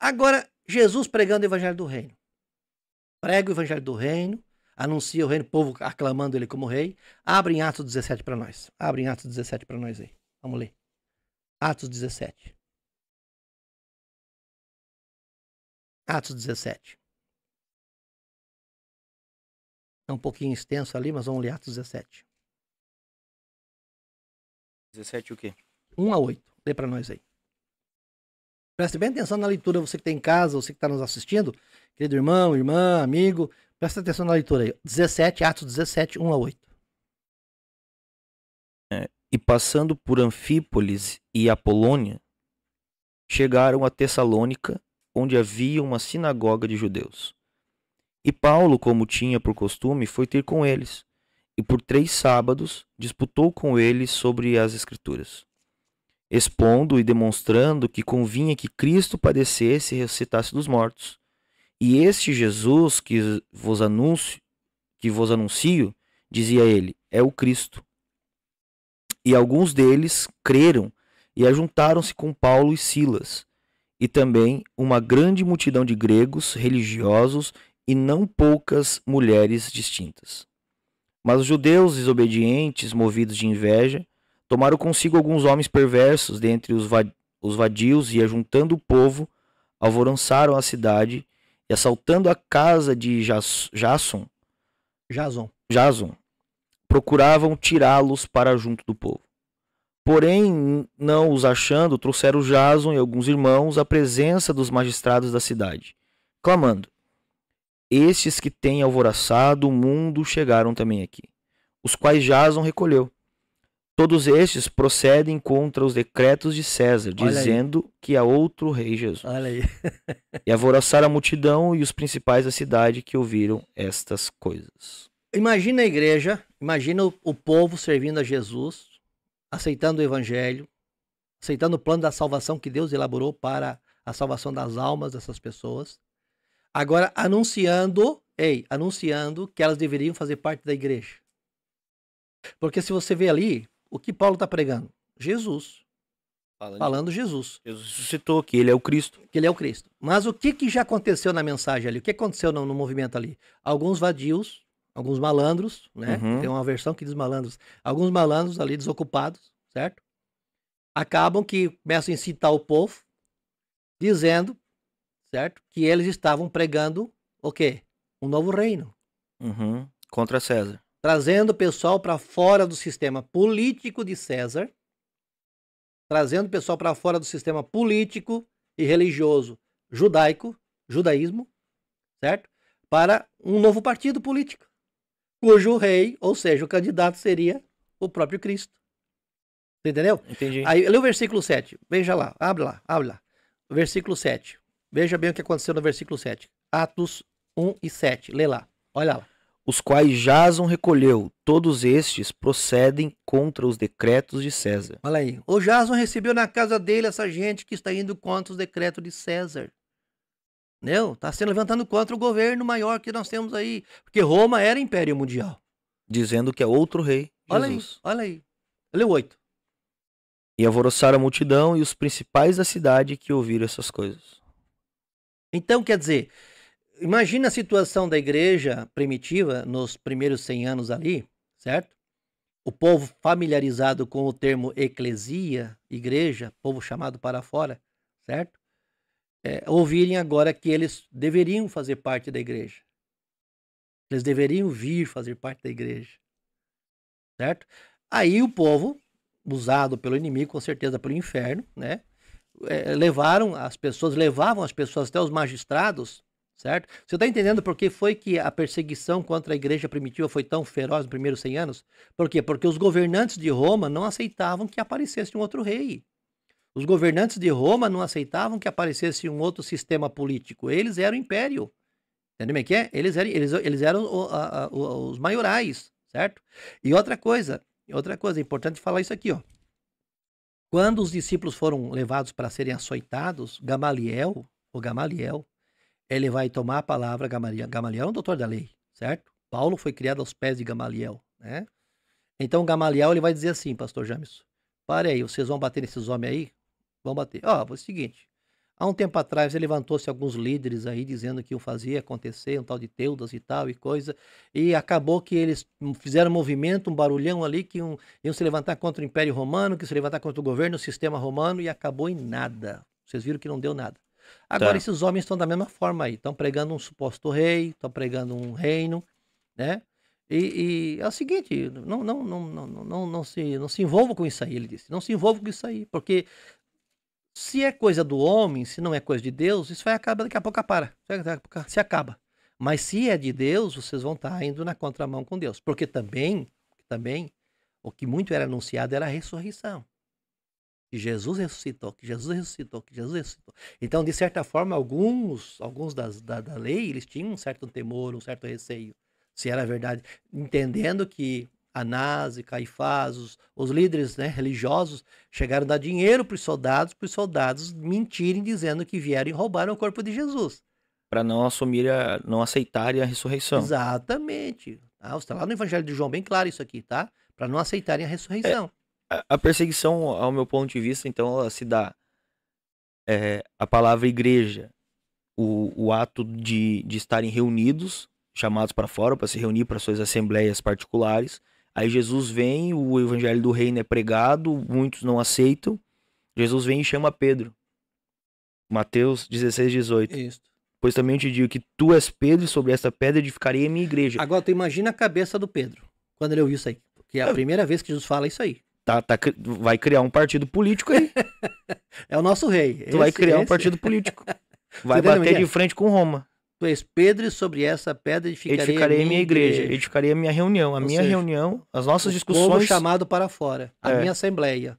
Agora, Jesus pregando o evangelho do reino. Prega o evangelho do reino, anuncia o reino, o povo aclamando ele como rei. Abre em Atos 17 para nós. Abre em Atos 17 para nós aí. Vamos ler. Atos 17. Atos 17. É um pouquinho extenso ali, mas vamos ler Atos 17. 17 o quê? 1 a 8. Lê para nós aí. Preste bem atenção na leitura, você que está em casa, você que está nos assistindo, querido irmão, irmã, amigo, presta atenção na leitura aí. 17, Atos 17, 1 a 8. E passando por Anfípolis e Apolônia, chegaram a Tessalônica, onde havia uma sinagoga de judeus. E Paulo, como tinha por costume, foi ter com eles, e por 3 sábados disputou com eles sobre as Escrituras, expondo e demonstrando que convinha que Cristo padecesse e ressuscitasse dos mortos. E este Jesus que vos anuncio, dizia ele, é o Cristo. E alguns deles creram e ajuntaram-se com Paulo e Silas, e também uma grande multidão de gregos religiosos e não poucas mulheres distintas. Mas os judeus desobedientes, movidos de inveja, tomaram consigo alguns homens perversos dentre os vadios e, ajuntando o povo, alvoroçaram a cidade e, assaltando a casa de Jason, procuravam tirá-los para junto do povo. Porém, não os achando, trouxeram Jason e alguns irmãos à presença dos magistrados da cidade, clamando: estes que têm alvoroçado o mundo chegaram também aqui, os quais Jason recolheu. Todos estes procedem contra os decretos de César, dizendo que há outro rei Jesus. Olha aí. E alvoroçaram a multidão e os principais da cidade que ouviram estas coisas. Imagina a igreja, imagina o povo servindo a Jesus, aceitando o evangelho, aceitando o plano da salvação que Deus elaborou para a salvação das almas dessas pessoas. Agora anunciando que elas deveriam fazer parte da igreja. Porque se você vê ali, o que Paulo está pregando? Jesus. Falando Jesus. Jesus ressuscitou, que ele é o Cristo. Que ele é o Cristo. Mas o que já aconteceu na mensagem ali? O que aconteceu no movimento ali? Alguns vadios, alguns malandros, né? Uhum. Tem uma versão que diz malandros. Alguns malandros ali desocupados, certo? Acabam que começam a incitar o povo, dizendo, certo? Que eles estavam pregando o quê? Um novo reino. Uhum. Contra César. Trazendo o pessoal para fora do sistema político de César, trazendo o pessoal para fora do sistema político e religioso judaísmo, certo? Para um novo partido político, cujo rei, ou seja, o candidato seria o próprio Cristo. Você entendeu? Entendi. Aí, lê o versículo 7, veja lá, abre lá. O versículo 7, veja bem o que aconteceu no versículo 7. Atos 1 e 7, lê lá, olha lá. Os quais Jason recolheu, todos estes procedem contra os decretos de César. Olha aí, o Jason recebeu na casa dele essa gente que está indo contra os decretos de César. Entendeu? Está se levantando contra o governo maior que nós temos aí. Porque Roma era império mundial. Dizendo que é outro rei, Jesus. Olha aí. Lê o 8. E alvoroçaram a multidão e os principais da cidade que ouviram essas coisas. Então, quer dizer, imagina a situação da igreja primitiva nos primeiros 100 anos ali, certo? O povo familiarizado com o termo eclesia, igreja, povo chamado para fora, certo? Ouvirem agora que eles deveriam fazer parte da igreja. Eles deveriam vir fazer parte da igreja. Certo? Aí o povo, usado pelo inimigo, com certeza pelo inferno, né? Levavam as pessoas até os magistrados, certo? Você está entendendo por que foi que a perseguição contra a igreja primitiva foi tão feroz nos primeiros 100 anos? Por quê? Porque os governantes de Roma não aceitavam que aparecesse um outro rei. Os governantes de Roma não aceitavam que aparecesse um outro sistema político. Eles eram o império. Entendeu como é que é? Eles eram os maiorais, certo? E outra coisa, é importante falar isso aqui, ó. Quando os discípulos foram levados para serem açoitados, Gamaliel, ele vai tomar a palavra. Gamaliel é um doutor da lei, certo? Paulo foi criado aos pés de Gamaliel, né? Então Gamaliel, ele vai dizer assim, pastor James, pare aí, vocês vão bater nesses homens aí? Vão bater. Ó, é o seguinte, Há um tempo atrás levantou-se alguns líderes aí dizendo que iam fazer acontecer um tal de Teudas e tal e coisa, e acabou que eles fizeram um movimento, um barulhão ali, que iam se levantar contra o Império Romano, que iam se levantar contra o governo, o sistema romano, e acabou em nada. Vocês viram que não deu nada. Agora Tá. esses homens estão da mesma forma aí, estão pregando um suposto rei, estão pregando um reino, né? E é o seguinte, não se envolva com isso aí, ele disse. Não se envolva com isso aí, porque se é coisa do homem, se não é coisa de Deus, isso vai acabar, daqui a pouco para. Se acaba. Mas se é de Deus, vocês vão estar indo na contramão com Deus. Porque também, o que muito era anunciado era a ressurreição. Que Jesus ressuscitou, que Jesus ressuscitou, que Jesus ressuscitou. Então, de certa forma, alguns da lei, eles tinham um certo temor, um certo receio. Se era verdade. Entendendo que Anás e Caifás, os líderes, né, religiosos, chegaram a dar dinheiro para os soldados mentirem dizendo que vieram e roubaram o corpo de Jesus. Para não assumir, não aceitarem a ressurreição. Exatamente. Está lá no Evangelho de João bem claro isso aqui, tá? Para não aceitarem a ressurreição. A perseguição, ao meu ponto de vista, então, ela se dá a palavra igreja, o ato de estarem reunidos, chamados para fora, para se reunir para suas assembleias particulares. Aí Jesus vem, o evangelho do reino é pregado, muitos não aceitam. Jesus vem e chama Pedro. Mateus 16, 18. Isso. Pois também eu te digo que tu és Pedro e sobre essa pedra edificarei a minha igreja. Agora, tu imagina a cabeça do Pedro, quando ele ouviu isso aí. Que é a primeira vez que Jesus fala isso aí. Vai criar um partido político aí. É o nosso rei. Tu vai criar um partido político. Vai bater de frente com Roma. Tu és Pedro e sobre essa pedra edificarei a minha igreja. Edificarei a minha reunião. A minha reunião, as nossas discussões. Povo chamado para fora. A minha assembleia.